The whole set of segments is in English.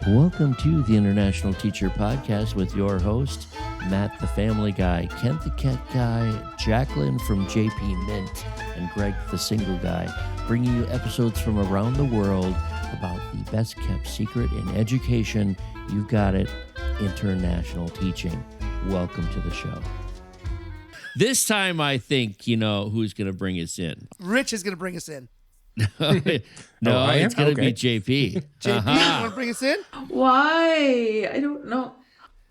Welcome to the International Teacher Podcast with your host, Matt the Family Guy, Kent the Cat Guy, Jacqueline from JP Mint, and Greg the Single Guy, bringing you episodes from around the world about the best kept secret in education. You've got it, international teaching. Welcome to the show. This time I think you know who's going to bring us in. Rich is going to bring us in. No, it's going to be JP. JP, you want to bring us in? Why? I don't know.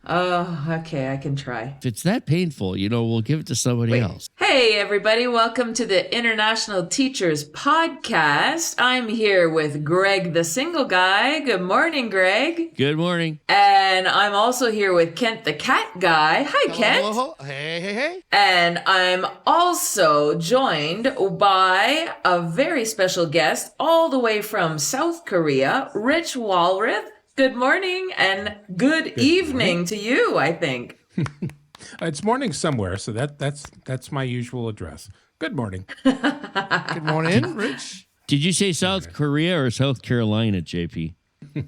Oh, okay, I can try. If it's that painful, we'll give it to somebody else. Hey, everybody. Welcome to the International Teachers Podcast. I'm here with Greg the Single Guy. Good morning, Greg. Good morning. And I'm also here with Kent the Cat Guy. Hi, Kent. Hello. Hey. And I'm also joined by a very special guest all the way from South Korea, Rich Walwarth. Good morning and good evening to you, I think. It's morning somewhere, so that's my usual address. Good morning. Good morning, Rich. Did you say South Korea or South Carolina, JP?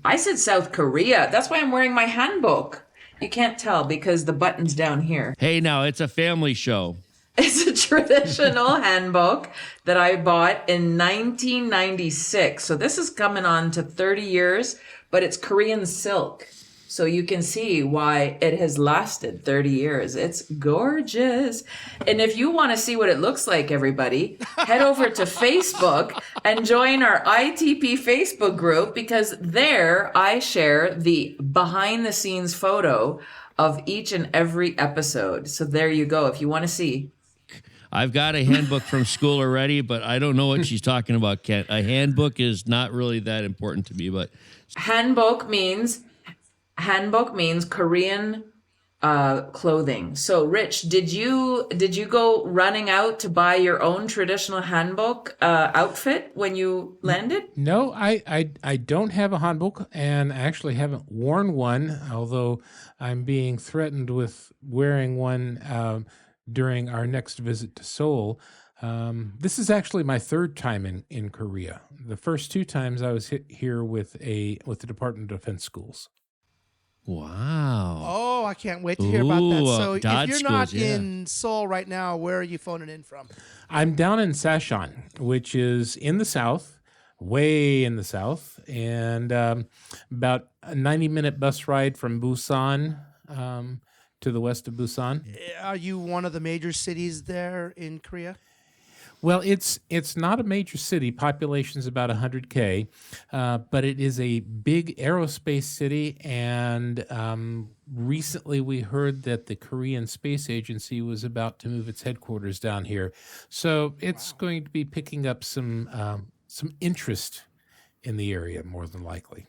I said South Korea. That's why I'm wearing my handbook. You can't tell because the button's down here. Hey, now, it's a family show. It's a traditional handbook that I bought in 1996. So this is coming on to 30 years, but it's Korean silk. So you can see why it has lasted 30 years. It's gorgeous. And if you want to see what it looks like, everybody, head over to Facebook and join our ITP Facebook group, because there I share the behind the scenes photo of each and every episode. So there you go if you want to see. I've got a handbook from school already, but I don't know what she's talking about, Kent. A handbook is not really that important to me, but Handbook means Korean clothing. So, Rich, did you go running out to buy your own traditional handbook outfit when you landed? No, I don't have a handbook, and I actually haven't worn one, although I'm being threatened with wearing one during our next visit to Seoul. This is actually my third time in Korea. The first two times I was here with the Department of Defense schools. Wow. Oh, I can't wait to hear about that. So if Dodge you're not schools, yeah. in Seoul right now, where are you phoning in from? I'm down in Sachon, which is in the south, way in the south, and about a 90-minute bus ride from Busan, to the west of Busan. Are you one of the major cities there in Korea? Well, it's not a major city. Population's about 100K, but it is a big aerospace city. And recently we heard that the Korean Space Agency was about to move its headquarters down here. So it's going to be picking up some interest in the area, more than likely.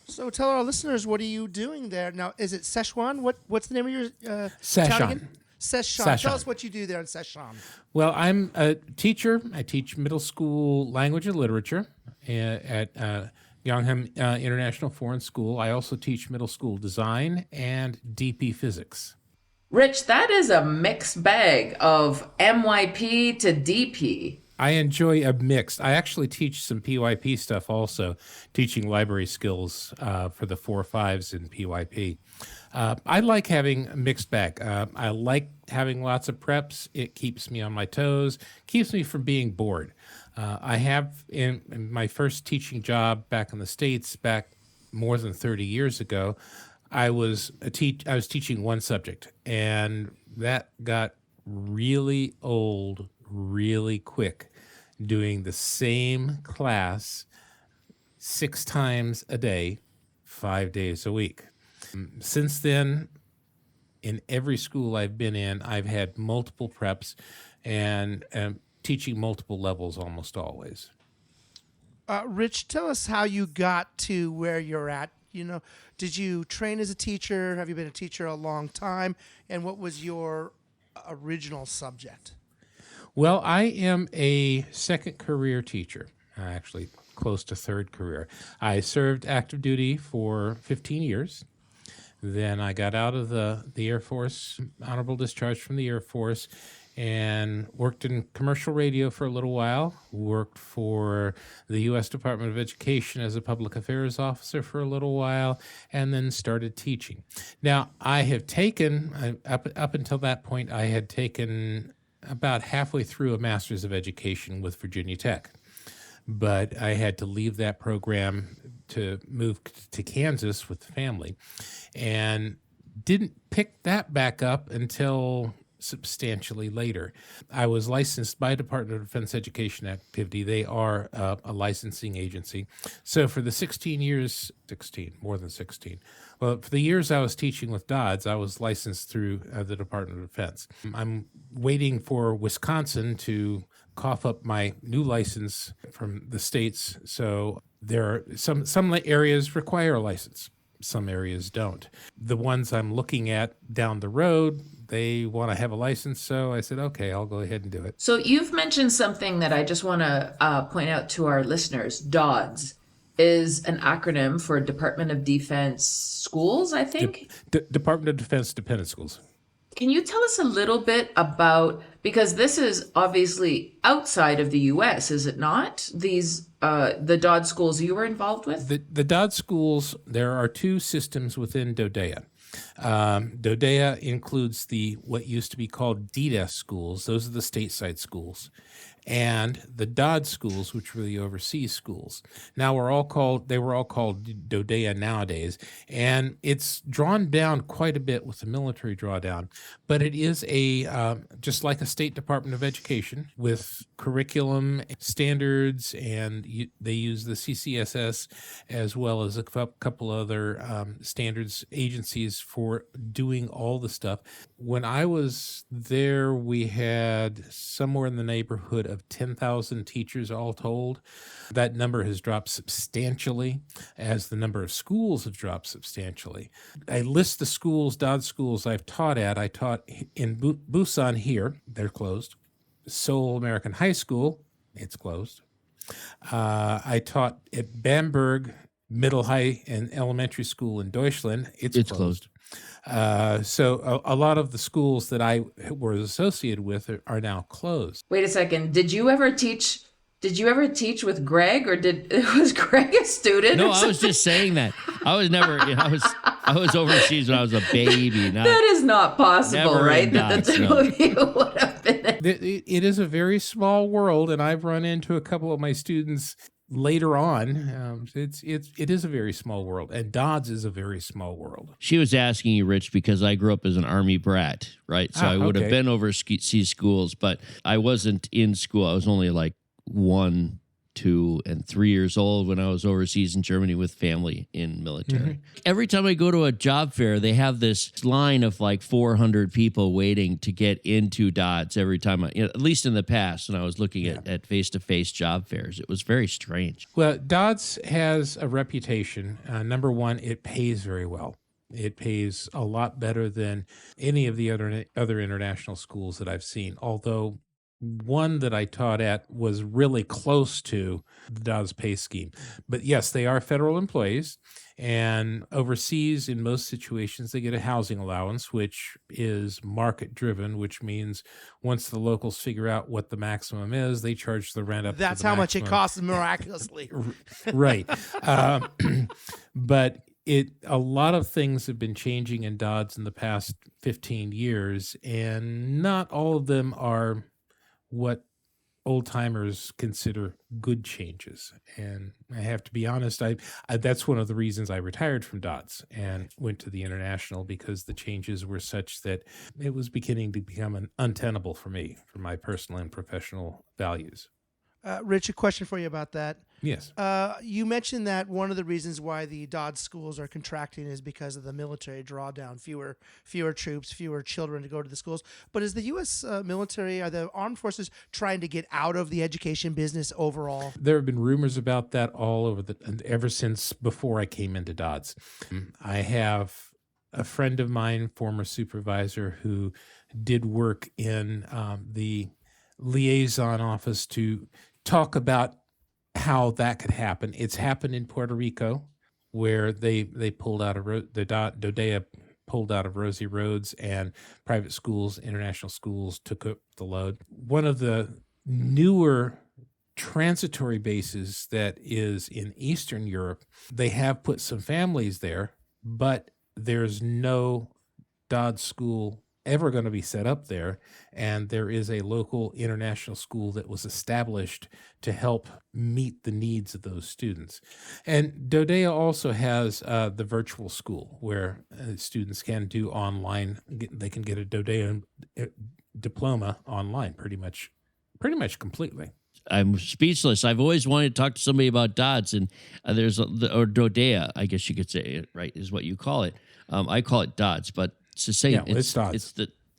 So tell our listeners, what are you doing there? Now, is it Szechuan? What's the name of your Szechuan. town again? Szechuan. Szechuan. Tell us what you do there in Szechuan. Well, I'm a teacher. I teach middle school language and literature at Yongham International Foreign School. I also teach middle school design and DP physics. Rich, that is a mixed bag of MYP to DP. I enjoy a mix. I actually teach some PYP stuff also, teaching library skills for the 4-5s in PYP. I like having a mixed bag. I like having lots of preps. It keeps me on my toes, keeps me from being bored. I have, in my first teaching job back in the States, back more than 30 years ago, I was teaching one subject, and that got really old really quick, doing the same class 6 times a day, 5 days a week. Since then, in every school I've been in, I've had multiple preps and teaching multiple levels almost always. Rich, tell us how you got to where you're at. Did you train as a teacher? Have you been a teacher a long time? And what was your original subject? Well, I am a second career teacher, actually close to third career. I served active duty for 15 years. Then I got out of the Air Force, honorable discharge from the Air Force, and worked in commercial radio for a little while, worked for the U.S. Department of Education as a public affairs officer for a little while, and then started teaching. Now, I have taken, up until that point, I had taken about halfway through a Master's of Education with Virginia Tech. But I had to leave that program to move to Kansas with the family, and didn't pick that back up until substantially later. I was licensed by Department of Defense Education Activity. They are a licensing agency. So for the 16 years, more than 16. Well, for the years I was teaching with DoDDS, I was licensed through the Department of Defense. I'm waiting for Wisconsin to cough up my new license from the states. So there are some areas require a license. Some areas don't. The ones I'm looking at down the road, they want to have a license. So I said, okay, I'll go ahead and do it. So you've mentioned something that I just want to point out to our listeners. DoDDS is an acronym for Department of Defense Schools, I think? Department of Defense Dependent Schools. Can you tell us a little bit about, because this is obviously outside of the U.S., is it not? These, the DoDDS schools you were involved with? The DoDDS schools, there are two systems within DoDEA. DoDEA includes what used to be called DoDDS schools. Those are the stateside schools. And the DoDDS schools, which were the overseas schools. Now they were all called DoDEA nowadays, and it's drawn down quite a bit with the military drawdown. But it is just like a State Department of Education with curriculum standards, and they use the CCSS as well as a couple other standards agencies for doing all the stuff. When I was there, we had somewhere in the neighborhood of 10,000 teachers all told. That number has dropped substantially as the number of schools have dropped substantially. I list the schools, DoDDS schools I've taught at. I taught in Busan here, they're closed. Seoul American High School, it's closed. I taught at Bamberg Middle High and Elementary School in Deutschland, it's closed. So a lot of the schools that I was associated with are now closed. Wait a second. Did you ever teach with Greg, or was Greg a student? No, I was just saying that. I was never. I was overseas when I was a baby. That is not possible, right? That the two of you would have been. It is a very small world, and I've run into a couple of my students later on. It is a very small world, and DoDDS is a very small world. She was asking you, Rich, because I grew up as an Army brat, right? So I would have been overseas schools, but I wasn't in school. I was only like 1, 2, and 3 years old when I was overseas in Germany with family in military. Mm-hmm. Every time I go to a job fair, they have this line of like 400 people waiting to get into DoDDS every time, at least in the past when I was looking at face-to-face job fairs. It was very strange. Well, DoDDS has a reputation. Number one, it pays very well. It pays a lot better than any of the other international schools that I've seen, although one that I taught at was really close to the DoDDS pay scheme. But yes, they are federal employees, and overseas, in most situations, they get a housing allowance, which is market-driven, which means once the locals figure out what the maximum is, they charge the rent up to the That's how much it costs miraculously. Right. But a lot of things have been changing in DoDDS in the past 15 years, and not all of them are what old timers consider good changes. And I have to be honest, I that's one of the reasons I retired from DoDDS and went to the international, because the changes were such that it was beginning to become untenable for me, for my personal and professional values. Rich, a question for you about that. Yes. You mentioned that one of the reasons why the DoDDS schools are contracting is because of the military drawdown, fewer troops, fewer children to go to the schools. But is the U.S. military, are the armed forces trying to get out of the education business overall? There have been rumors about that all over ever since before I came into DoDDS. I have a friend of mine, former supervisor, who did work in the liaison office to talk about how that could happen. It's happened in Puerto Rico, where they pulled out the DoDEA pulled out of Rosie Roads, and private schools, international schools took up the load. One of the newer transitory bases that is in Eastern Europe, they have put some families there, but there's no DoDDS school ever going to be set up there. And there is a local international school that was established to help meet the needs of those students. And DoDEA also has the virtual school where students can do online. They can get a DoDEA diploma online pretty much completely. I'm speechless. I've always wanted to talk to somebody about DoDDS, and or DoDEA, I guess you could say it, right, is what you call it. I call it DoDDS, but to say it's DoDDS. It's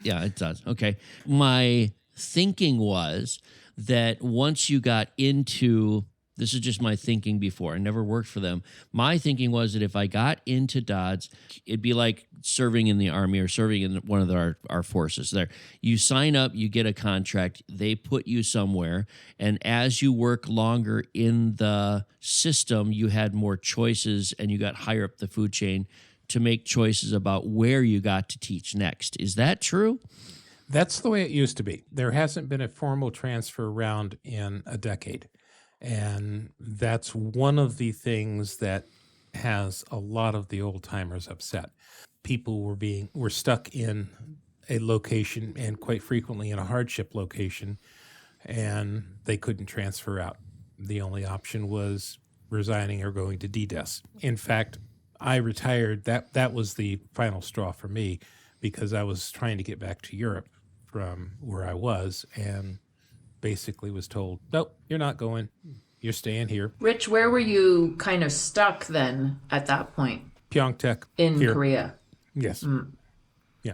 DoDDS. Okay. My thinking was that once you got into, this is just my thinking before, I never worked for them. My thinking was that if I got into DoDDS, it'd be like serving in the Army or serving in one of our forces there. You sign up, you get a contract, they put you somewhere, and as you work longer in the system, you had more choices and you got higher up the food chain to make choices about where you got to teach next. Is that true? That's the way it used to be. There hasn't been a formal transfer round in a decade. And that's one of the things that has a lot of the old timers upset. People were stuck in a location, and quite frequently in a hardship location, and they couldn't transfer out. The only option was resigning or going to DoDDS. In fact, I retired. That was the final straw for me, because I was trying to get back to Europe from where I was, and basically was told, nope, you're not going. You're staying here. Rich, where were you kind of stuck then at that point? Pyeongtaek. In here. Korea. Yes. Yeah.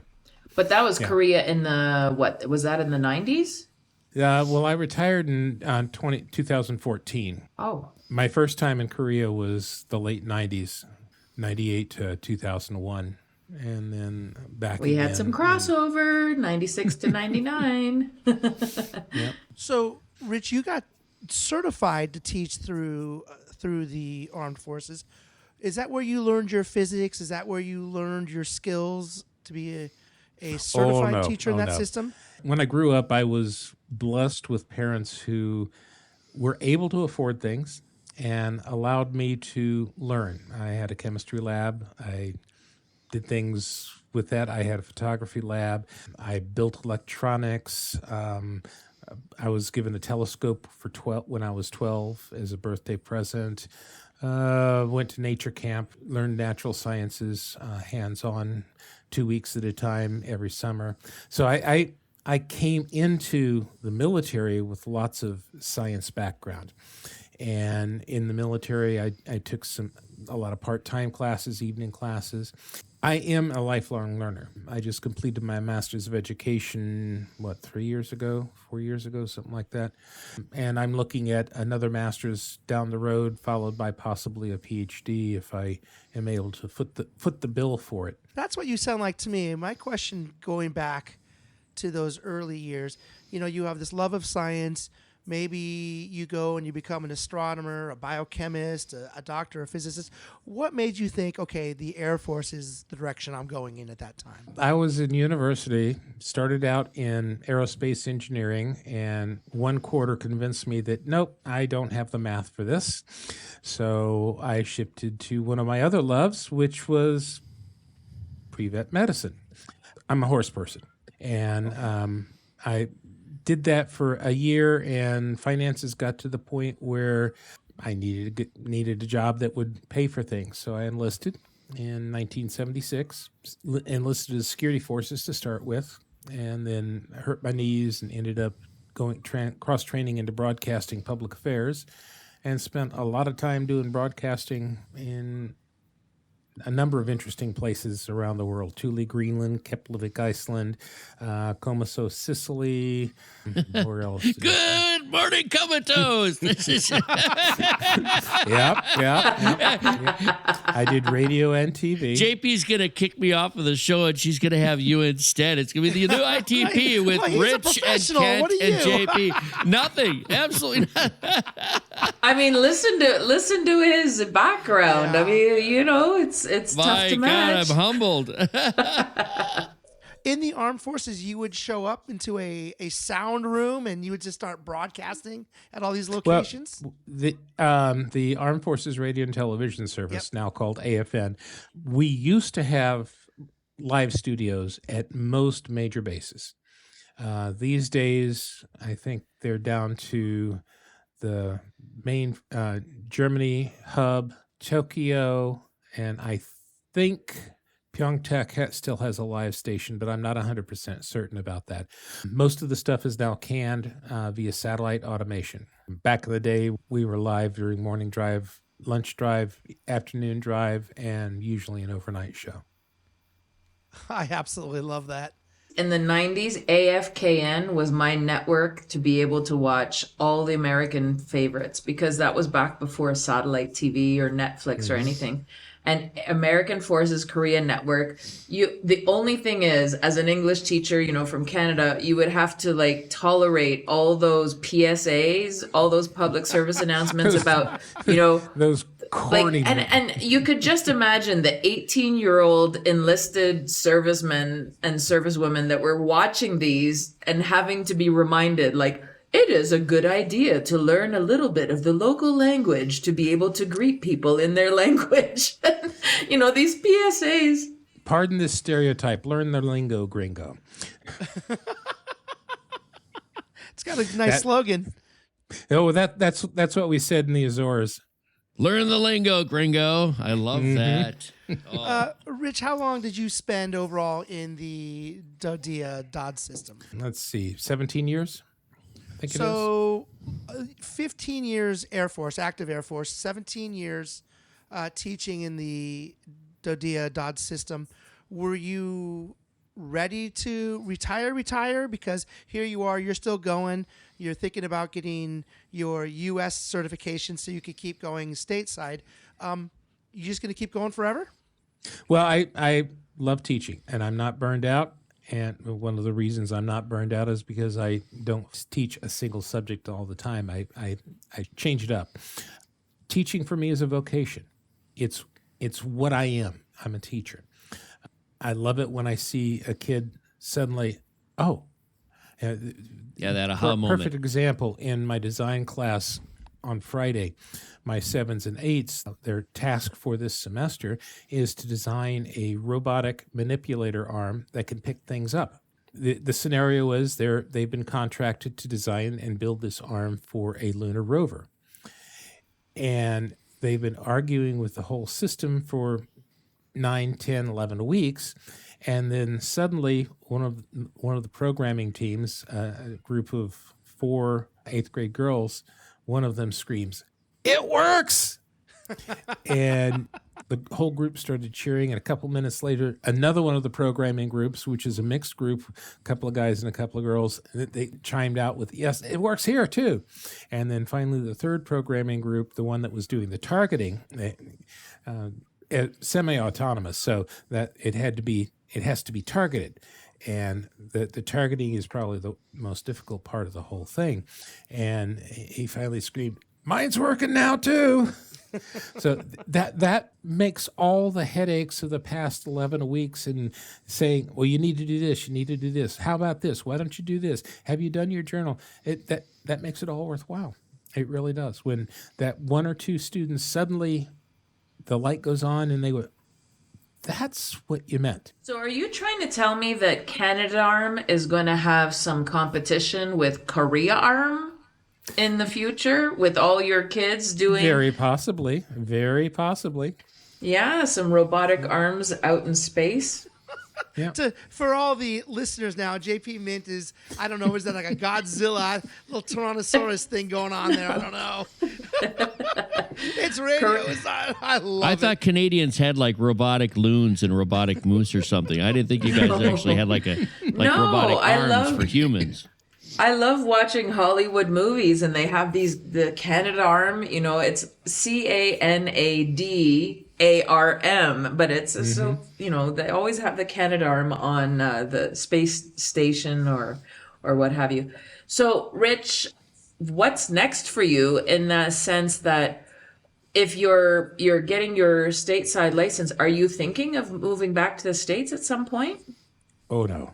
But that was Korea in the, what, was that in the 90s? Well, I retired on 2014. Oh. My first time in Korea was the late 90s, 98 to 2001. And then back We again had some crossover, 96 to 99. Yep. So, Rich, you got certified to teach through the armed forces. Is that where you learned your physics? Is that where you learned your skills to be a certified teacher in that system? When I grew up, I was blessed with parents who were able to afford things and allowed me to learn. I had a chemistry lab. I did things with that. I had a photography lab. I built electronics. I was given a telescope when I was 12 as a birthday present. Went to nature camp, learned natural sciences, hands-on, 2 weeks at a time every summer. So I came into the military with lots of science background. And in the military, I took a lot of part-time classes, evening classes. I am a lifelong learner. I just completed my Master's of Education, 4 years ago, something like that. And I'm looking at another Master's down the road, followed by possibly a PhD if I am able to foot the bill for it. That's what you sound like to me. My question, going back to those early years, you have this love of science. Maybe you go and you become an astronomer, a biochemist, a doctor, a physicist. What made you think, okay, the Air Force is the direction I'm going in at that time? I was in university, started out in aerospace engineering, and one quarter convinced me that, nope, I don't have the math for this. So I shifted to one of my other loves, which was pre-vet medicine. I'm a horse person, and I did that for a year, and finances got to the point where I needed a job that would pay for things. So I enlisted in 1976, enlisted as security forces to start with, and then hurt my knees and ended up going cross-training into broadcasting public affairs, and spent a lot of time doing broadcasting in a number of interesting places around the world: Thule, Greenland, Keflavik, Iceland, Comiso, Sicily. Where else? Good Good morning, comatose. This is Yep. I did radio and TV. JP's gonna kick me off of the show, and she's gonna have you instead. It's gonna be the new ITP with Well, he's a Rich and professional. Kent What are and you? JP. Nothing. Absolutely nothing. I mean, listen to his background. Yeah. I mean, you know, it's tough My to God, match. I'm humbled. In the armed forces, you would show up into a sound room and you would just start broadcasting at all these locations. The Armed Forces Radio and Television Service, now called AFN, we used to have live studios at most major bases. These days, I think they're down to the main Germany hub, Tokyo, and I think Pyeongtaek still has a live station, but I'm not 100% certain about that. Most of the stuff is now canned via satellite automation. Back in the day, we were live during morning drive, lunch drive, afternoon drive, and usually an overnight show. I absolutely love that. In the 90s, AFKN was my network to be able to watch all the American favorites, because that was back before satellite TV or Netflix or anything. And American Forces Korea Network, the only thing is, as an English teacher, you know, from Canada, you would have to like tolerate all those PSAs, all those public service announcements about, you know, Those corny. and you could just imagine the 18-year-old enlisted servicemen and servicewomen that were watching these and having to be reminded, like, it is a good idea to learn a little bit of the local language to be able to greet people in their language. You know, these PSAs. Pardon this stereotype. Learn the lingo, gringo. It's got a nice slogan. Oh, that's what we said in the Azores. Learn the lingo, gringo. I love that. Rich, how long did you spend overall in the DoDEA system? Let's see, 17 years? I think So, 15 years Air Force, active Air Force, 17 years teaching in the DoDEA system. Were you ready to retire? Because here you are, you're still going. You're thinking about getting your U.S. certification so you could keep going stateside. You just going to keep going forever? Well, I love teaching, and I'm not burned out. And one of the reasons I'm not burned out is because I don't teach a single subject all the time. I change it up. Teaching for me is a vocation. It's what I am. I'm a teacher. I love it when I see a kid suddenly, Yeah, that aha moment. Perfect example in my design class on Friday. My 7s and 8s, their task for this semester is to design a robotic manipulator arm that can pick things up. The scenario is they've been contracted to design and build this arm for a lunar rover. And they've been arguing with the whole system for 9, 10, 11 weeks. And then suddenly one of the programming teams, a group of 4 8th grade girls, one of them screams, "It works!" And the whole group started cheering. And a couple minutes later, another one of the programming groups, which is a mixed group, a couple of guys and a couple of girls, they chimed out with, "Yes, it works here too." And then finally, the third programming group, the one that was doing the targeting, semi-autonomous, so that it has to be targeted. And the targeting is probably the most difficult part of the whole thing. And he finally screamed, "Mine's working now too." So that makes all the headaches of the past 11 weeks and saying, well, you need to do this, you need to do this. How about this? Why don't you do this? Have you done your journal? That makes it all worthwhile. It really does. When that 1 or 2 students suddenly the light goes on and they go, "That's what you meant." So are you trying to tell me that Canadarm is going to have some competition with Korea Arm in the future with all your kids doing? Very possibly. Very possibly. Yeah, some robotic arms out in space. Yeah. For all the listeners now, JP Mint is, I don't know, is that like a Godzilla, little Tyrannosaurus thing going on there? I don't know. It's radio. I love it. I thought Canadians had like robotic loons and robotic moose or something. I didn't think you guys actually had like robotic arms for humans. I love watching Hollywood movies, and they have the Canadarm, it's CANADARM, but it's so, they always have the Canadarm on the space station or what have you. So, Rich, what's next for you in the sense that if you're getting your stateside license, are you thinking of moving back to the States at some point? Oh, no.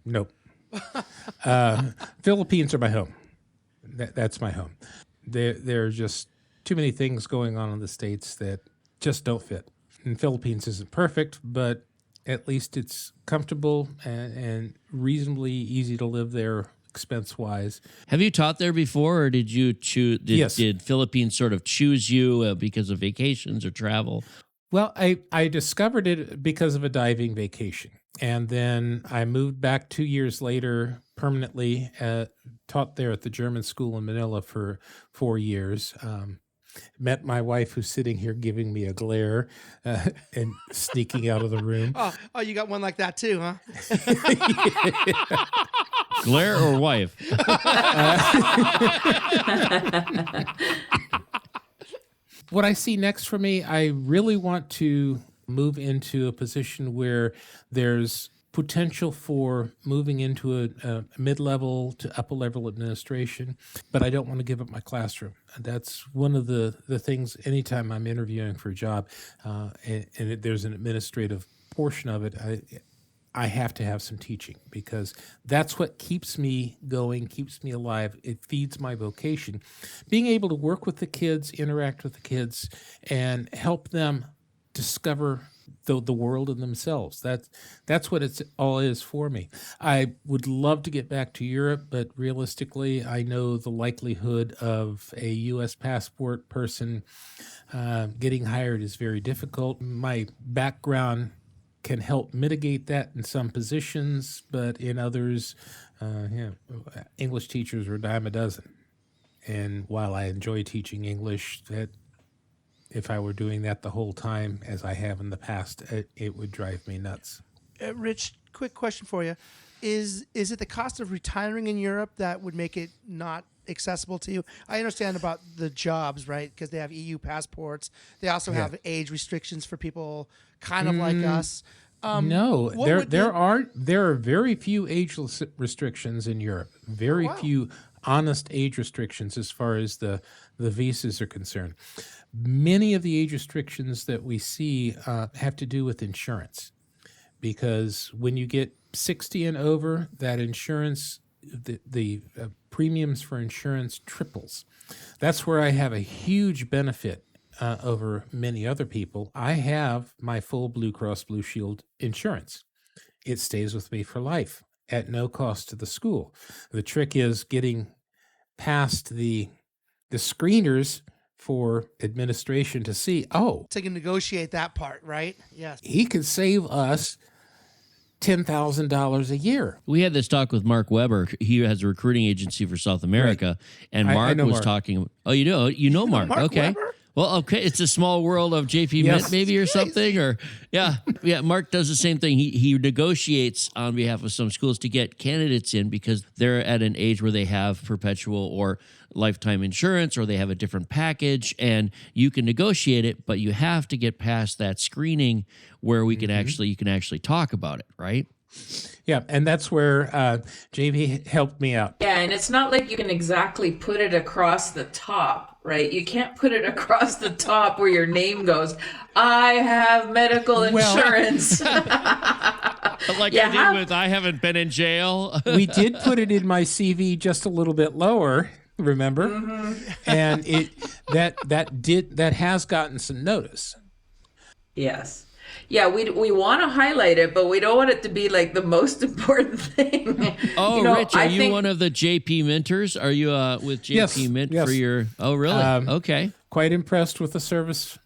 Nope. Philippines are my home. That's my home. There are just too many things going on in the States that just don't fit. And Philippines isn't perfect, but at least it's comfortable and reasonably easy to live there expense-wise. Have you taught there before, or did you choose? Yes. Did Philippines sort of choose you because of vacations or travel? Well, I discovered it because of a diving vacation. And then I moved back 2 years later permanently, taught there at the German school in Manila for 4 years. Met my wife, who's sitting here giving me a glare and sneaking out of the room. Oh, you got one like that too, huh? Glare or wife? What I see next for me, I really want to move into a position where there's potential for moving into a mid-level to upper-level administration, but I don't want to give up my classroom. That's one of the things anytime I'm interviewing for a job, and there's an administrative portion of it, I have to have some teaching because that's what keeps me going, keeps me alive. It feeds my vocation. Being able to work with the kids, interact with the kids, and help them discover the world in themselves. That's what it's all is for me. I would love to get back to Europe, but realistically, I know the likelihood of a U.S. passport person getting hired is very difficult. My background can help mitigate that in some positions, but in others, English teachers are a dime a dozen. And while I enjoy teaching English, that if I were doing that the whole time, as I have in the past, it would drive me nuts. Rich, quick question for you. Is it the cost of retiring in Europe that would make it not accessible to you? I understand about the jobs, right? Because they have EU passports. They also have age restrictions for people kind of like us. No, there are very few age restrictions in Europe. Very few honest age restrictions as far as the visas are concerned. Many of the age restrictions that we see have to do with insurance, because when you get 60 and over, that insurance, the premiums for insurance triples. That's where I have a huge benefit over many other people. I have my full Blue Cross Blue Shield insurance. It stays with me for life at no cost to the school. The trick is getting past the screeners for administration to see, to negotiate that part, right? Yes. He could save us $10,000 a year. We had this talk with Mark Weber. He has a recruiting agency for South America, and Mark I know was Mark. talking. Oh, you know Mark? Mark Okay. Weber? Well, okay, it's a small world of JP Yes. Mint maybe or something, or yeah. Mark does the same thing. He negotiates on behalf of some schools to get candidates in because they're at an age where they have perpetual or lifetime insurance, or they have a different package, and you can negotiate it, but you have to get past that screening where you can actually talk about it, right? Yeah, and that's where JP helped me out. Yeah, and it's not like you can exactly put it across the top, right? You can't put it across the top where your name goes, I have medical insurance. Like I did with I haven't been in jail. We did put it in my CV just a little bit lower, remember? And that has gotten some notice. Yes. Yeah, we want to highlight it, but we don't want it to be like the most important thing. Oh, Rich, are you one of the JP Minters? Are you with JP Mint for your... Oh, really? Okay. Quite impressed with the service.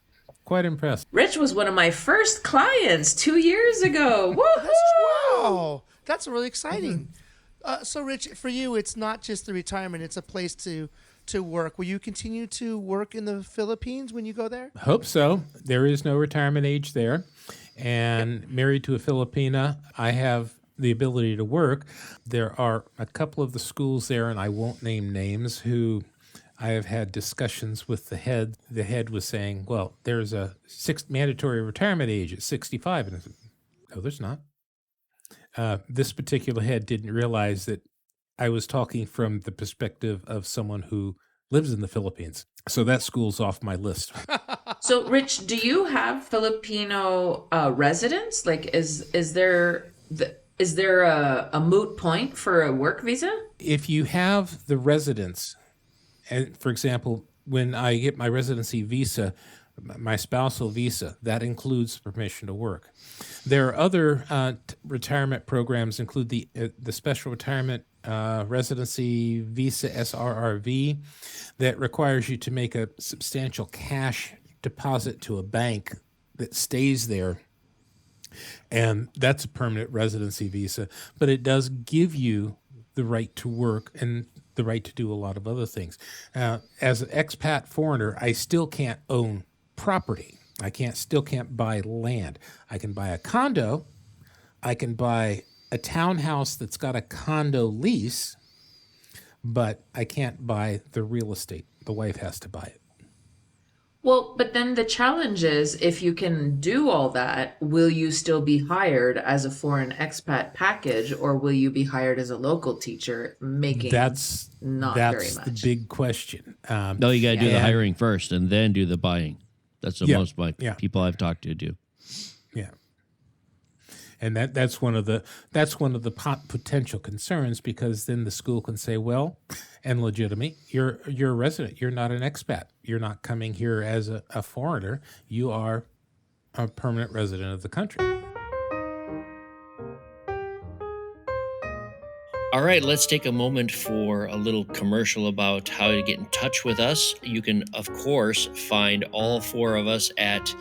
Quite impressed. Rich was one of my first clients 2 years ago. Woohoo! Wow, that's really exciting. So, Rich, for you, it's not just the retirement; it's a place to work. Will you continue to work in the Philippines when you go there? Hope so. There is no retirement age there. And married to a Filipina, I have the ability to work. There are a couple of the schools there, and I won't name names, who I have had discussions with the head. The head was saying, well, there's a mandatory retirement age at 65. And I said, no, there's not. This particular head didn't realize that I was talking from the perspective of someone who lives in the Philippines. So that school's off my list. So, Rich, do you have Filipino residents? Like, is there a moot point for a work visa? If you have the residence, and for example, when I get my residency visa, my spousal visa, that includes permission to work. There are other retirement programs, include the Special Retirement Residency Visa, SRRV, that requires you to make a substantial cash deposit to a bank that stays there. And that's a permanent residency visa, but it does give you the right to work and the right to do a lot of other things. As an expat foreigner, I still can't own property. I still can't buy land. I can buy a condo. I can buy a townhouse that's got a condo lease, but I can't buy the real estate. The wife has to buy it. Well, but then the challenge is, if you can do all that, will you still be hired as a foreign expat package, or will you be hired as a local teacher making not very much? That's the big question. No, you got to do the hiring first and then do the buying. That's what most people I've talked to do. Yeah. And that's one of the potential concerns, because then the school can say, well, and legitimate, you're a resident, you're not an expat, you're not coming here as a foreigner, you are a permanent resident of the country. All right, let's take a moment for a little commercial about how to get in touch with us. You can, of course, find all four of us at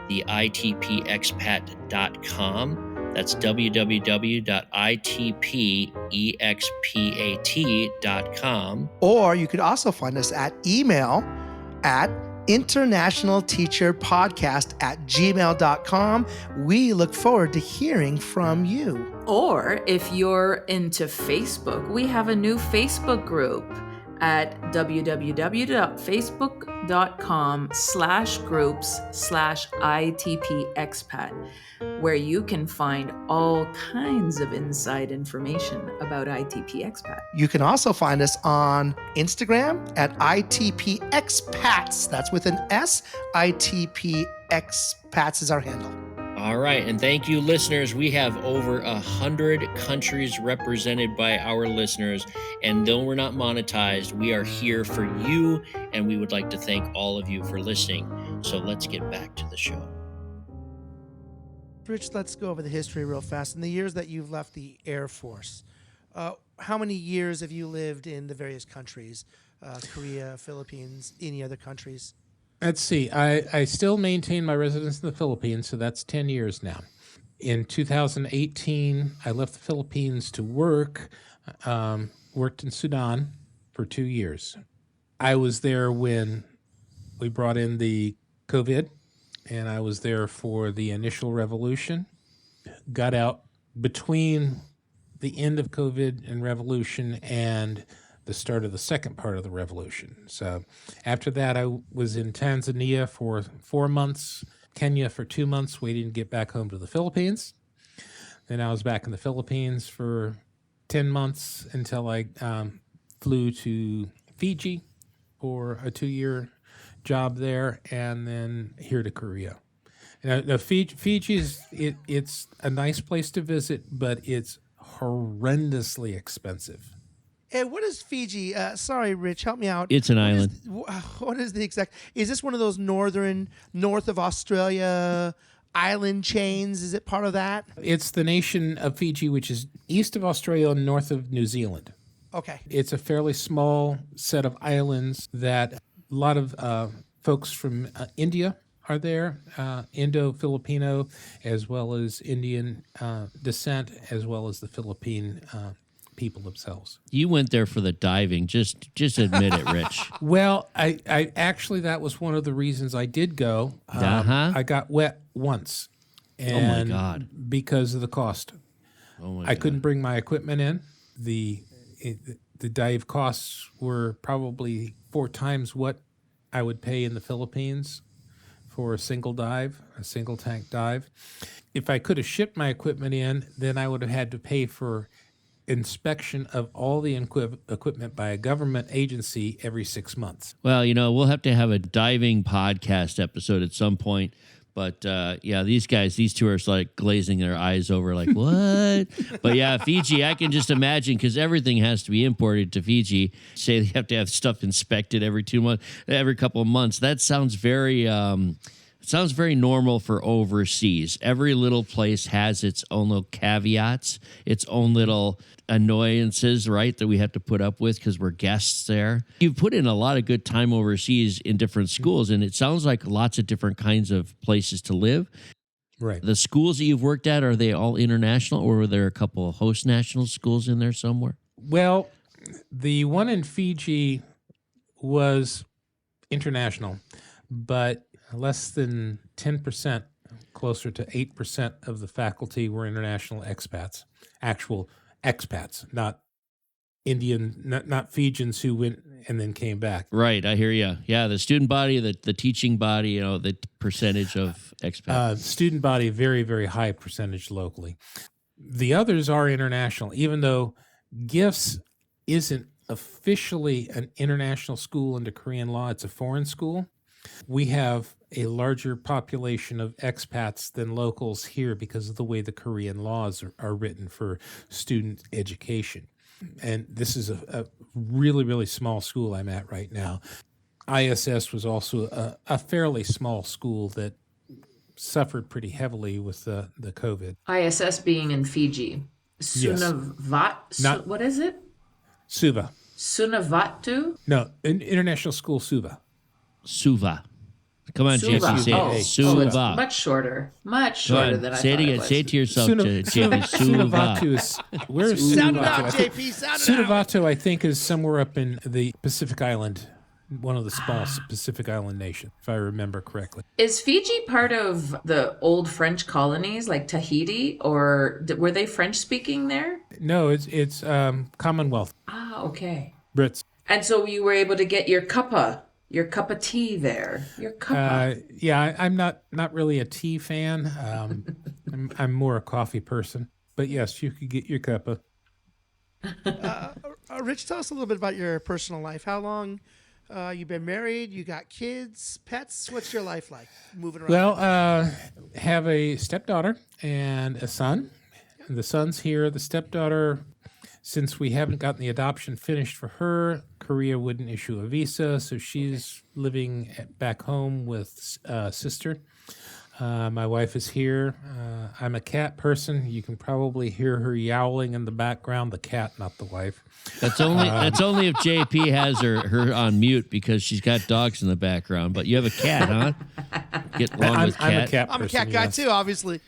the itpexpat.com. That's www.itpexpat.com. Or you could also find us at email at internationalteacherpodcast@gmail.com. We look forward to hearing from you. Or if you're into Facebook, we have a new Facebook group at www.facebook.com/groups/ITPexpat, where you can find all kinds of inside information about ITP Expat. You can also find us on Instagram at ITP Expats. That's with an S. ITP Expats is our handle. All right, and thank you, listeners. We have over 100 countries represented by our listeners, and though we're not monetized, we are here for you, and we would like to thank all of you for listening. So let's get back to the show. Rich, let's go over the history real fast. In the years that you've left the Air Force, how many years have you lived in the various countries? Korea, Philippines, any other countries? Let's see. I still maintain my residence in the Philippines, so that's 10 years now. In 2018, I left the Philippines to work, worked in Sudan for 2 years. I was there when we brought in the COVID, and I was there for the initial revolution. Got out between the end of COVID and revolution and the start of the second part of the revolution. So after that, I was in Tanzania for 4 months, Kenya for 2 months, waiting to get back home to the Philippines. Then I was back in the Philippines for 10 months until I flew to Fiji for a 2-year job there, and then here to Korea. Now Fiji is it's a nice place to visit, but it's horrendously expensive. Hey, what is Fiji? Sorry, Rich, help me out. It's an island. What is the exact? Is this one of those north of Australia island chains? Is it part of that? It's the nation of Fiji, which is east of Australia and north of New Zealand. Okay. It's a fairly small set of islands that a lot of folks from India are there, Indo-Filipino, as well as Indian descent, as well as the Philippine people themselves. You went there for the diving. Just admit it, Rich. Well, I actually, that was one of the reasons I did go. I got wet once. And oh, my God. Because of the cost. Oh my I God. couldn't bring my equipment in. The dive costs were probably 4 times what I would pay in the Philippines for a single tank dive. If I could have shipped my equipment in, then I would have had to pay for inspection of all the equipment by a government agency every 6 months. Well, we'll have to have a diving podcast episode at some point. But yeah, these two are like glazing their eyes over, like, what? But yeah, Fiji, I can just imagine, because everything has to be imported to Fiji. Say they have to have stuff inspected every couple of months. That sounds very normal for overseas. Every little place has its own little caveats, its own little annoyances, right, that we have to put up with because we're guests there. You've put in a lot of good time overseas in different schools, and it sounds like lots of different kinds of places to live. Right. The schools that you've worked at, are they all international, or were there a couple of host national schools in there somewhere? Well, the one in Fiji was international, but less than 10%, closer to 8% of the faculty were international expats, actual expats, not Indian, not Fijians who went and then came back. Right, I hear you. Yeah, the student body, the teaching body, the percentage of expats. Student body, very, very high percentage locally. The others are international, even though GIFS isn't officially an international school under Korean law. It's a foreign school. We have a larger population of expats than locals here because of the way the Korean laws are written for student education. And this is a really, really small school I'm at right now. ISS was also a fairly small school that suffered pretty heavily with the COVID. ISS being in Fiji. What is it? Suva. Sunavatu? No, International School Suva. Suva. Come on, Suva. JP, say it. Oh, Suva. it's much shorter. Much shorter than I say it thought again. it was. Say it to yourself, JP. Suva. Sunavatu is where's Sound it Sunavatu? out, JP. Sound it out. Sunavatu, I think, is somewhere up in the Pacific Island, one of the small Pacific Island nations, if I remember correctly. Is Fiji part of the old French colonies like Tahiti, or were they French speaking there? No, it's Commonwealth. Ah, okay. Brits. And so you were able to get your cup of tea there. Your cuppa. Yeah, I'm not really a tea fan. I'm more a coffee person. But yes, you could get your cuppa. Rich, tell us a little bit about your personal life. How long you've been married? You got kids, pets? What's your life like moving around? Well, have a stepdaughter and a son. The son's here. The stepdaughter, since we haven't gotten the adoption finished for her, Korea wouldn't issue a visa, so she's living back home with a sister. My wife is here. I'm a cat person. You can probably hear her yowling in the background. The cat, not the wife. That's only if JP has her on mute because she's got dogs in the background. But you have a cat, huh? Get along with cat. I'm a cat person. I'm a cat guy too, obviously.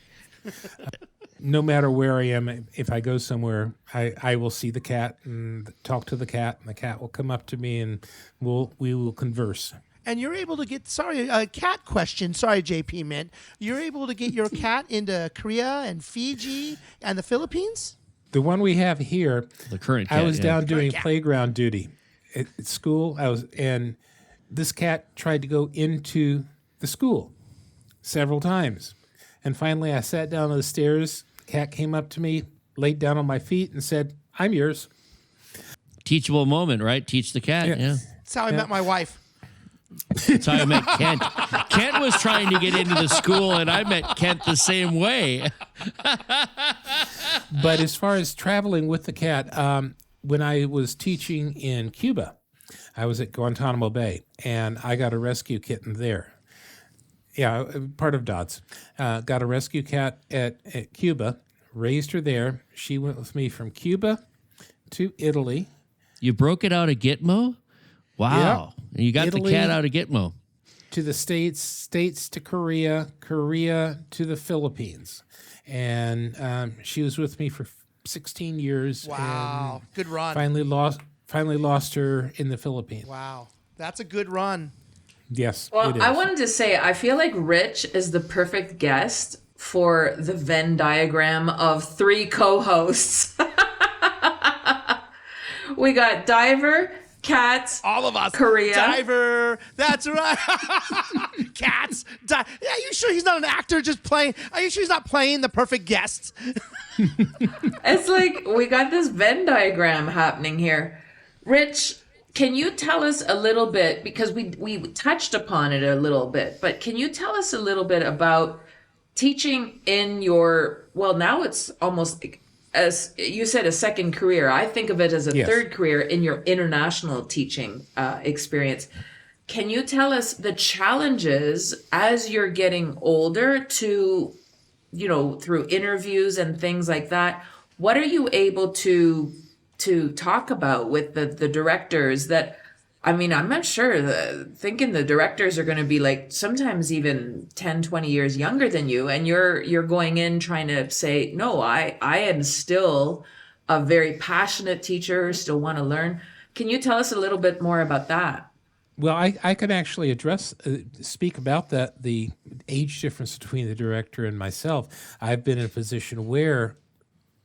No matter where I am, if I go somewhere, I will see the cat and talk to the cat, and the cat will come up to me and we will converse. And you're able to get, a cat question. Sorry, JP Mint. You're able to get your cat into Korea and Fiji and the Philippines? The one we have here, The current cat. I was down doing cat. playground duty at school. And this cat tried to go into the school several times. And finally, I sat down on the stairs. The cat came up to me, laid down on my feet, and said, "I'm yours." Teachable moment, right? Teach the cat. Yeah. Yeah. That's how I met my wife. That's how I met Kent. Kent was trying to get into the school, and I met Kent the same way. But as far as traveling with the cat, when I was teaching in Cuba, I was at Guantanamo Bay, and I got a rescue kitten there. Yeah, part of DoDDS. Got a rescue cat at Cuba, raised her there. She went with me from Cuba to Italy. You broke it out of Gitmo? Wow. Yeah. You got Italy, the cat out of Gitmo. to the States to Korea, Korea to the Philippines. And she was with me for 16 years. Wow. Good run. Finally lost her in the Philippines. Wow. That's a good run. Yes, Well, it is. I wanted to say, I feel like Rich is the perfect guest for the Venn diagram of 3 co-hosts. We got Diver, Cats, All of us. Korea. Diver. That's right. Cats. Yeah, are you sure he's not an actor just playing? Are you sure he's not playing the perfect guest? It's like we got this Venn diagram happening here. Rich, can you tell us a little bit, because we touched upon it a little bit, but can you tell us a little bit about teaching in your, well, now it's almost like, as you said, a second career. I think of it as a Yes. third career in your international teaching experience. Can you tell us the challenges as you're getting older to, through interviews and things like that? What are you able to talk about with the directors that, I'm not sure, thinking the directors are going to be like sometimes even 10, 20 years younger than you. And you're going in trying to say, no, I am still a very passionate teacher, still want to learn. Can you tell us a little bit more about that? Well, I could actually speak about that, the age difference between the director and myself. I've been in a position where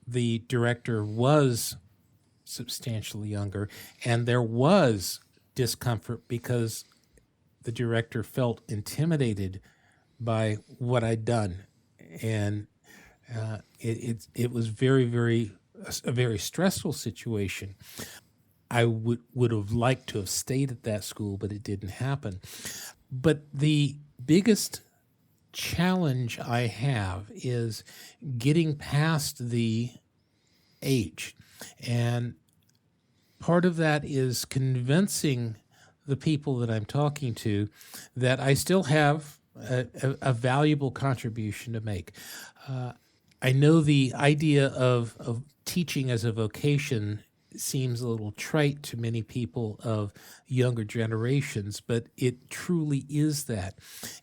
the director was substantially younger, and there was discomfort because the director felt intimidated by what I'd done, and it was a very stressful situation. I would have liked to have stayed at that school, but it didn't happen. But the biggest challenge I have is getting past the age. And part of that is convincing the people that I'm talking to that I still have a valuable contribution to make. I know the idea of teaching as a vocation seems a little trite to many people of younger generations, but it truly is that.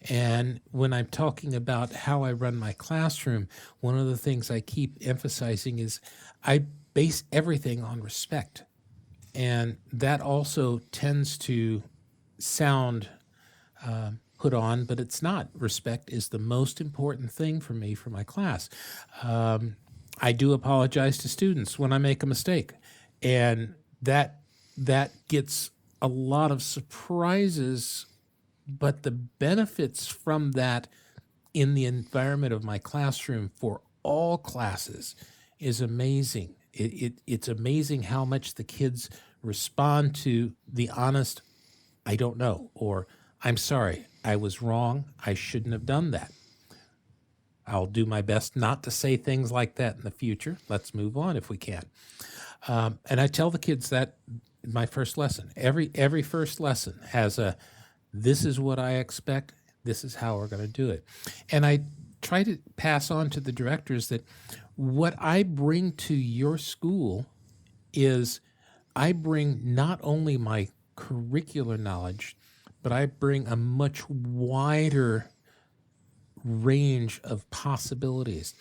And when I'm talking about how I run my classroom, one of the things I keep emphasizing is I base everything on respect. And that also tends to sound put on, but it's not. Respect is the most important thing for me for my class. I do apologize to students when I make a mistake. And that gets a lot of surprises, but the benefits from that in the environment of my classroom for all classes is amazing. It's amazing how much the kids respond to the honest, I don't know, or I'm sorry, I was wrong, I shouldn't have done that. I'll do my best not to say things like that in the future. Let's move on if we can. And I tell the kids that in my first lesson. Every first lesson has this is what I expect, this is how we're going to do it. And I try to pass on to the directors that what I bring to your school is I bring not only my curricular knowledge, but I bring a much wider range of possibilities.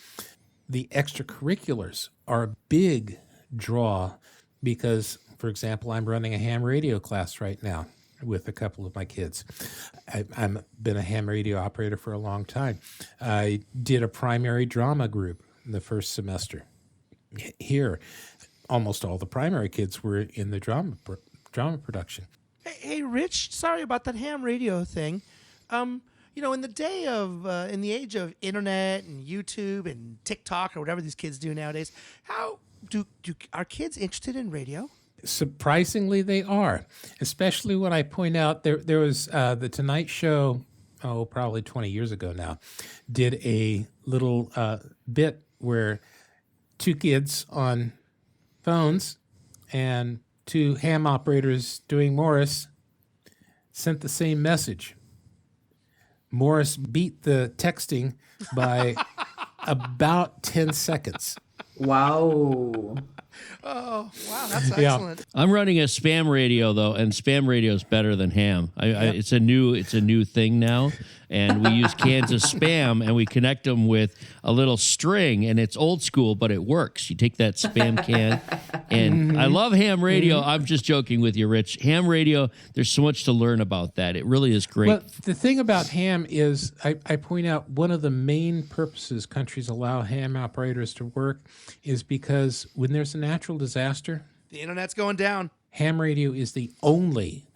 The extracurriculars are a big draw because, for example, I'm running a ham radio class right now with a couple of my kids. I've been a ham radio operator for a long time. I did a primary drama group in the first semester. Here, almost all the primary kids were in the drama production. Hey, Rich, sorry about that ham radio thing. In the age of internet and YouTube and TikTok or whatever these kids do nowadays, how are kids interested in radio? Surprisingly, they are, especially when I point out there was the Tonight Show, probably 20 years ago now, did a little bit where 2 kids on phones and 2 ham operators doing Morse sent the same message. Morris beat the texting by about 10 seconds. Wow. Oh, wow, that's Yeah. excellent. I'm running a spam radio though, and spam radio is better than ham. It's a new thing now, and we use cans of spam and we connect them with a little string, and it's old school, but it works. You take that spam can, and I love ham radio. I'm just joking with you, Rich. Ham radio. There's so much to learn about that. It really is great. Well, the thing about ham is, I point out one of the main purposes countries allow ham operators to work is because when there's a natural disaster, The internet's going down. ham radio is the only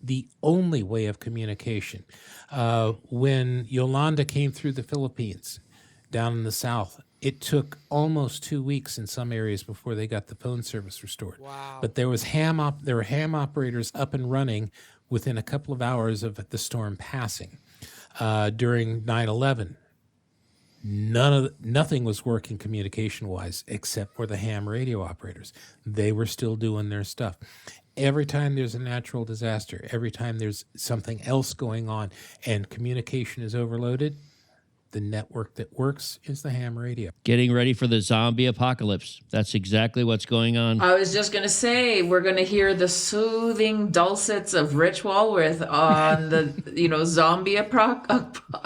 way of communication. When Yolanda came through the Philippines, down in the south, it took almost 2 weeks in some areas before they got the phone service restored. Wow. But there were ham operators up and running within a couple of hours of the storm passing. During 9/11, nothing was working communication-wise except for the ham radio operators. They were still doing their stuff. Every time there's a natural disaster, every time there's something else going on and communication is overloaded, the network that works is the ham radio. Getting ready for the zombie apocalypse. That's exactly what's going on. I was just going to say, we're going to hear the soothing dulcets of Rich Walwarth on the, zombie apocalypse.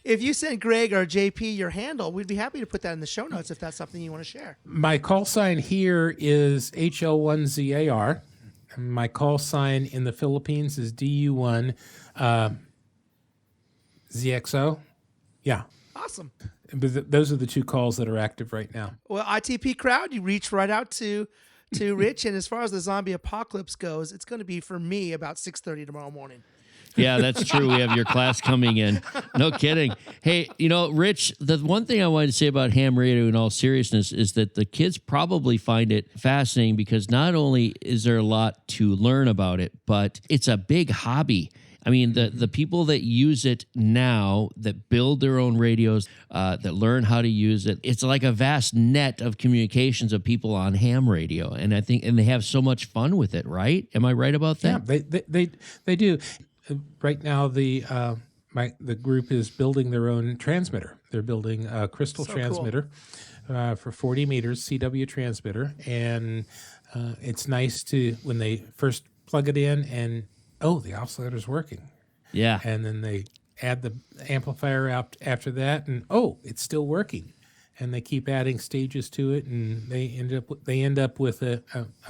If you send Greg or JP your handle, we'd be happy to put that in the show notes if that's something you want to share. My call sign here is HL1ZAR. My call sign in the Philippines is DU1 ZXO. Yeah. Awesome. But those are the two calls that are active right now. Well, ITP crowd, you reach right out to Rich, and as far as the zombie apocalypse goes, it's going to be for me about 6:30 tomorrow morning. Yeah, that's true. We have your class coming in. No kidding. Hey, Rich, the one thing I wanted to say about ham radio in all seriousness is that the kids probably find it fascinating because not only is there a lot to learn about it, but it's a big hobby. I mean, the people that use it now, that build their own radios, that learn how to use it, it's like a vast net of communications of people on ham radio. And I think, and they have so much fun with it, right? Am I right about that? Yeah, they do. Right now, the group is building their own transmitter. They're building a crystal transmitter for 40 meters, CW transmitter. And it's nice to, when they first plug it in and, the oscillator's working. Yeah. And then they add the amplifier out after that, and it's still working. And they keep adding stages to it, and they end up with a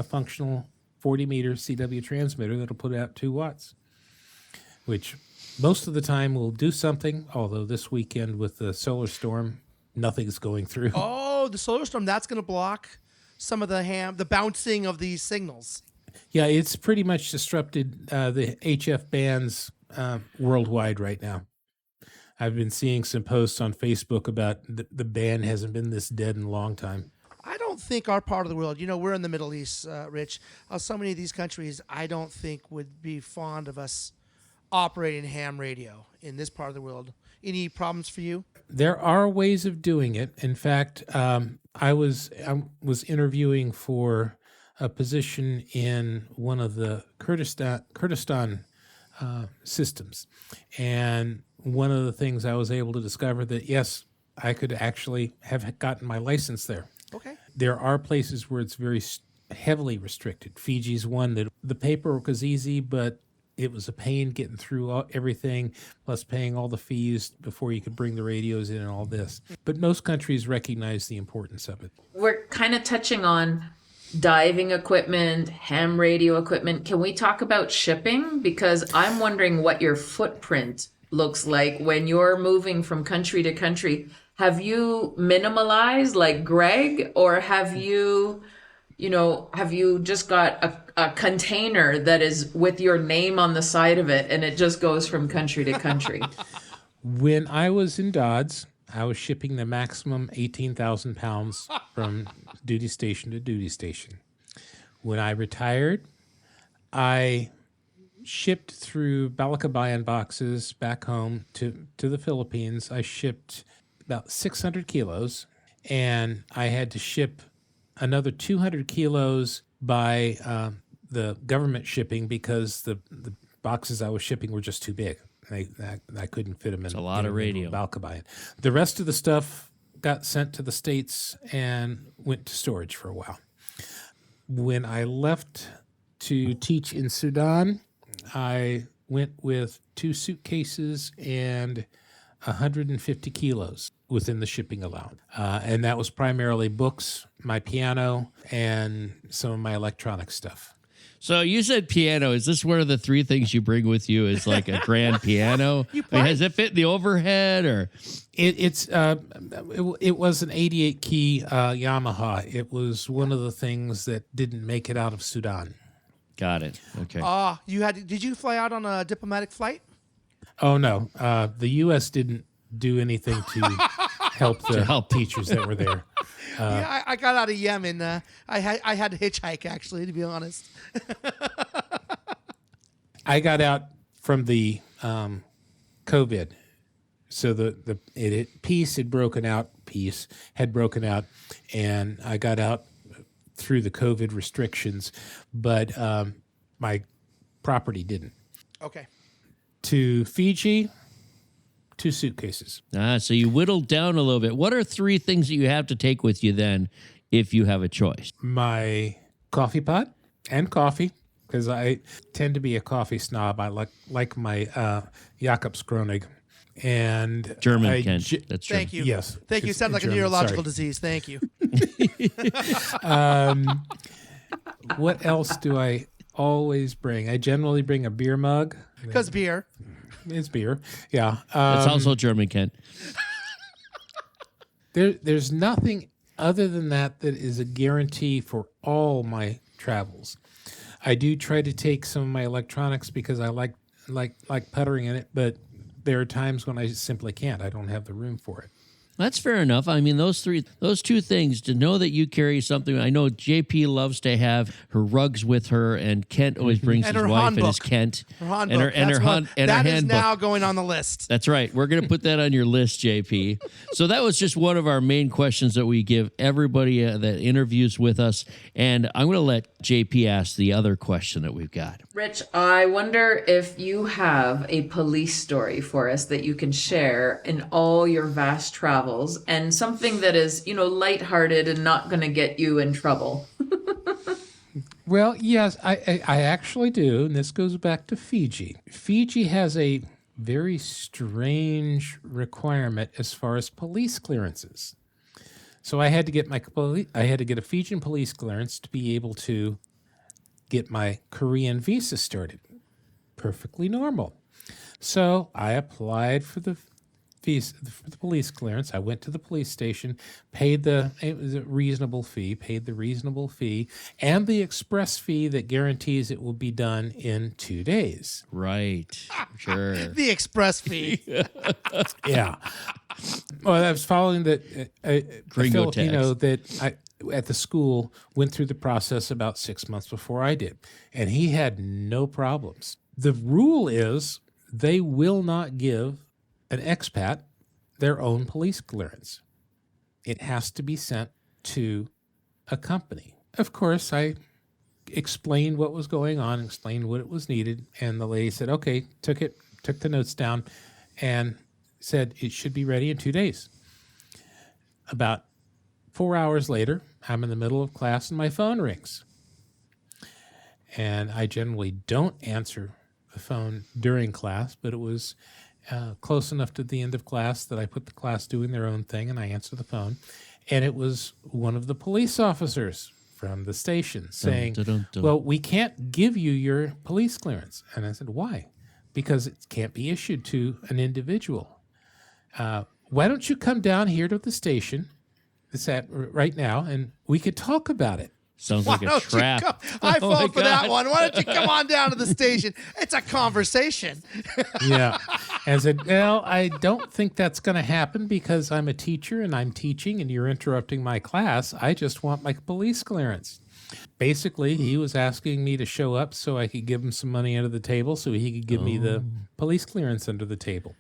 functional 40-meter CW transmitter that'll put out 2 watts, which most of the time will do something, although this weekend with the solar storm, nothing's going through. Oh, the solar storm, that's going to block some of the bouncing of these signals. Yeah, it's pretty much disrupted the HF bands worldwide right now. I've been seeing some posts on Facebook about the band hasn't been this dead in a long time. I don't think our part of the world, we're in the Middle East, Rich. So many of these countries, I don't think would be fond of us operating ham radio in this part of the world. Any problems for you? There are ways of doing it. In fact, I was interviewing for a position in one of the Kurdistan systems. And one of the things I was able to discover that, yes, I could actually have gotten my license there. Okay. There are places where it's very heavily restricted. Fiji's one that the paperwork was easy, but it was a pain getting through everything, plus paying all the fees before you could bring the radios in and all this. But most countries recognize the importance of it. We're kind of touching on diving equipment, ham radio equipment. Can we talk about shipping? Because I'm wondering what your footprint looks like when you're moving from country to country. Have you minimalized like Greg, or have you just got a container that is with your name on the side of it and it just goes from country to country? When I was in DoDDS, I was shipping the maximum 18,000 pounds from duty station to duty station. When I retired, I shipped through Balikbayan boxes back home to the Philippines. I shipped about 600 kilos, and I had to ship another 200 kilos by the government shipping because the boxes I was shipping were just too big. I couldn't fit them in. It's a lot of radio. Balikbayan. The rest of the stuff got sent to the States and went to storage for a while. When I left to teach in Sudan, I went with 2 suitcases and 150 kilos within the shipping allowance. And that was primarily books, my piano, and some of my electronic stuff. So you said piano. Is this one of the 3 things you bring with you? Is like a grand piano? Has it fit in the overhead or? It was an 88 key Yamaha. It was one of the things that didn't make it out of Sudan. Got it. Okay. Did you fly out on a diplomatic flight? Oh no, the U.S. didn't do anything to help the teachers that were there. Yeah, I got out of Yemen. I had to hitchhike, actually, to be honest. I got out from the COVID, so the peace had broken out, and I got out through the COVID restrictions, but my property didn't. Okay. To Fiji, 2 suitcases. So you whittled down a little bit. What are 3 things that you have to take with you then if you have a choice? My coffee pot and coffee, because I tend to be a coffee snob. I like my Jakobskronig. And German, Ken. That's German. Thank you. Yes. Thank you. Sounds like German, a neurological disease. Thank you. What else do I always bring? I generally bring a beer mug. Because beer. It's beer. Yeah. It's also German, Ken. There's nothing other than that is a guarantee for all my travels. I do try to take some of my electronics because I like puttering in it, but there are times when I simply can't. I don't have the room for it. That's fair enough. I mean, those 2 things, to know that you carry something. I know JP loves to have her rugs with her, and Kent always brings his wife and his Kent. Her handbook. That is now going on the list. That's right. We're going to put that on your list, JP. So that was just one of our main questions that we give everybody that interviews with us. And I'm going to let JP ask the other question that we've got. Rich, I wonder if you have a police story for us that you can share in all your vast travels, and something that is, lighthearted and not going to get you in trouble. Well, yes, I actually do, and this goes back to Fiji. Fiji has a very strange requirement as far as police clearances. So I had to get a Fijian police clearance to be able to get my Korean visa started. Perfectly normal. So I applied for the police clearance. I went to the police station, it was a reasonable fee, paid the reasonable fee and the express fee that guarantees it will be done in 2 days. Right. Sure. The express fee. Yeah. Well, I was following a Filipino that I at the school went through the process about 6 months before I did, and he had no problems. The rule is they will not give an expat their own police clearance. It has to be sent to a company. Of course, I explained what was going on, explained what it was needed, and the lady said, okay, took the notes down, and said it should be ready in 2 days. About 4 hours later, I'm in the middle of class and my phone rings. And I generally don't answer the phone during class, but it was close enough to the end of class that I put the class doing their own thing and I answered the phone. And it was one of the police officers from the station saying, well, we can't give you your police clearance. And I said, why? Because it can't be issued to an individual. Why don't you come down here to the station right now and we could talk about it? Sounds like a trap. I fall for that one. Why don't you come on down to the station? It's a conversation. Yeah. And I said, well, I don't think that's going to happen because I'm a teacher and I'm teaching and you're interrupting my class. I just want my police clearance. Basically, he was asking me to show up so I could give him some money under the table so he could give me the police clearance under the table.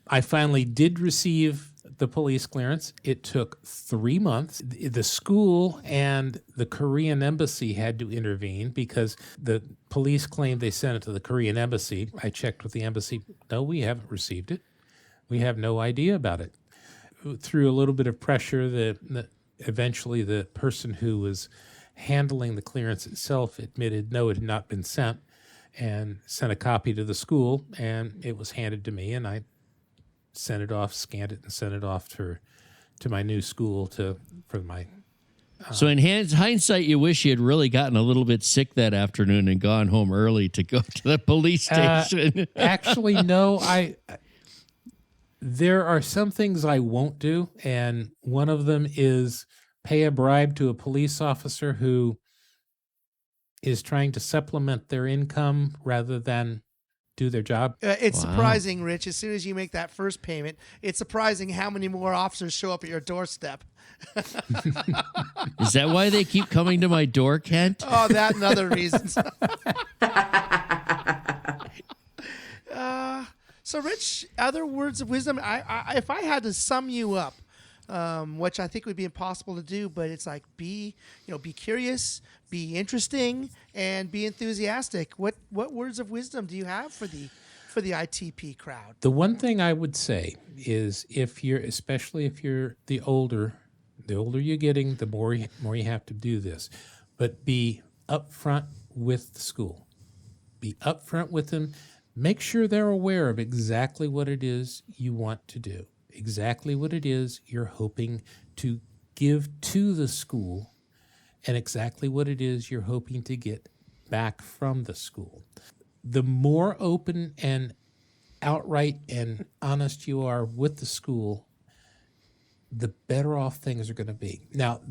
I finally did receive the police clearance. It took 3 months. The school and the Korean embassy had to intervene because the police claimed they sent it to the Korean embassy. I checked with the embassy. No, we haven't received it. We have no idea about it. through a little bit of pressure, eventually the person who was handling the clearance itself admitted no, it had not been sent, and sent a copy to the school, and it was handed to me, and I sent it off, scanned it, and sent it off to my new school for my. So in hindsight, you wish you had really gotten a little bit sick that afternoon and gone home early to go to the police station. Actually, no. There are some things I won't do, and one of them is pay a bribe to a police officer who is trying to supplement their income rather than do their job. It's surprising, Rich. As soon as you make that first payment, it's surprising how many more officers show up at your doorstep. Is that why they keep coming to my door, Kent? Oh, that and other reasons. So, Rich, other words of wisdom. If I had to sum you up, which I think would be impossible to do, but it's like be curious, be interesting, and be enthusiastic. What words of wisdom do you have for the ITP crowd? The one thing I would say is especially if you're the older you're getting, the more you have to do this. But be upfront with the school. Be upfront with them. Make sure they're aware of exactly what it is you want to do, exactly what it is you're hoping to give to the school, and exactly what it is you're hoping to get back from the school. The more open and outright and honest you are with the school, the better off things are going to be. Now,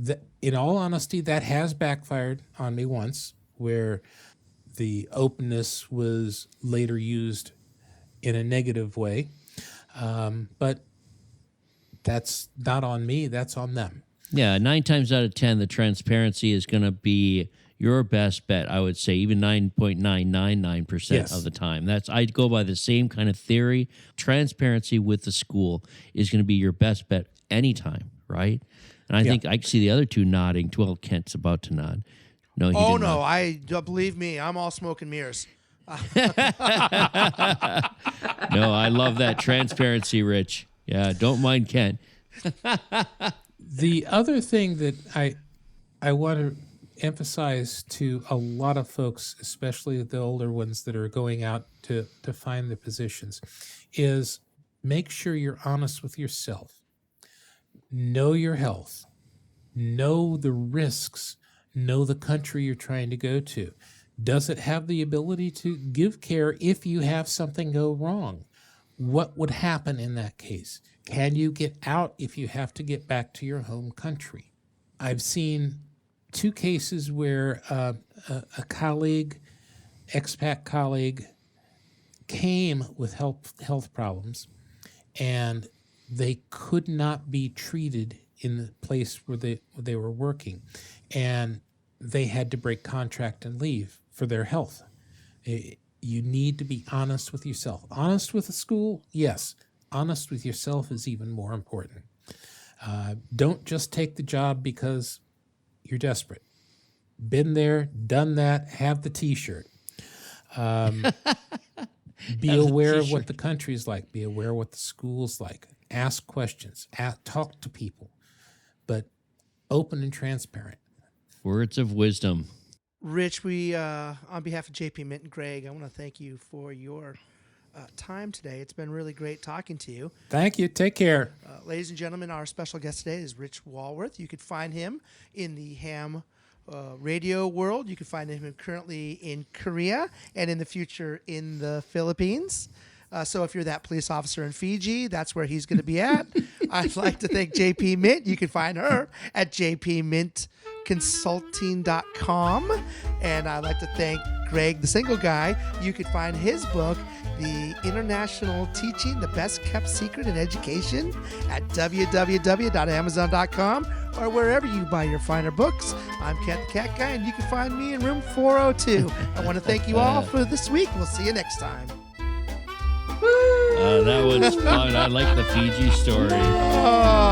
in all honesty, that has backfired on me once, where the openness was later used in a negative way. But that's not on me, that's on them. Yeah, 9 times out of 10, the transparency is going to be your best bet, I would say, even 9.999% of the time. I'd go by the same kind of theory. Transparency with the school is going to be your best bet anytime, right? And I think I can see the other two nodding. Well, Kent's about to nod. No, he didn't nod. I believe me, I'm all smoke and mirrors. No, I love that transparency, Rich. Yeah, don't mind Kent. The other thing that I want to emphasize to a lot of folks, especially the older ones that are going out to find the positions, is make sure you're honest with yourself. Know your health. Know the risks. Know the country you're trying to go to. Does it have the ability to give care if you have something go wrong? What would happen in that case? Can you get out if you have to get back to your home country? I've seen 2 cases where a colleague, expat colleague, came with health problems, and they could not be treated in the place where they were working, and they had to break contract and leave for their health. You need to be honest with yourself. Honest with the school, yes. Honest with yourself is even more important. Don't just take the job because you're desperate. Been there, done that, have the T-shirt. Be aware of what the country's like. Be aware of what the school's like. Ask questions. Talk to people. But open and transparent. Words of wisdom. Rich, we on behalf of JP Mint and Greg, I want to thank you for your time today. It's been really great talking to you. Thank you. Take care. Ladies and gentlemen, our special guest today is Rich Walwarth. You could find him in the ham radio world. You can find him currently in Korea and in the future in the Philippines. So if you're that police officer in Fiji, that's where he's going to be at. I'd like to thank JP Mint. You can find her at jpmintconsulting.com. And I'd like to thank Greg, the single guy. You can find his book, The International Teaching, the Best Kept Secret in Education, at www.amazon.com or wherever you buy your finer books. I'm Kent the Cat Guy, and you can find me in room 402. I want to thank you all for this week. We'll see you next time. That was fun. I like the Fiji story. Oh.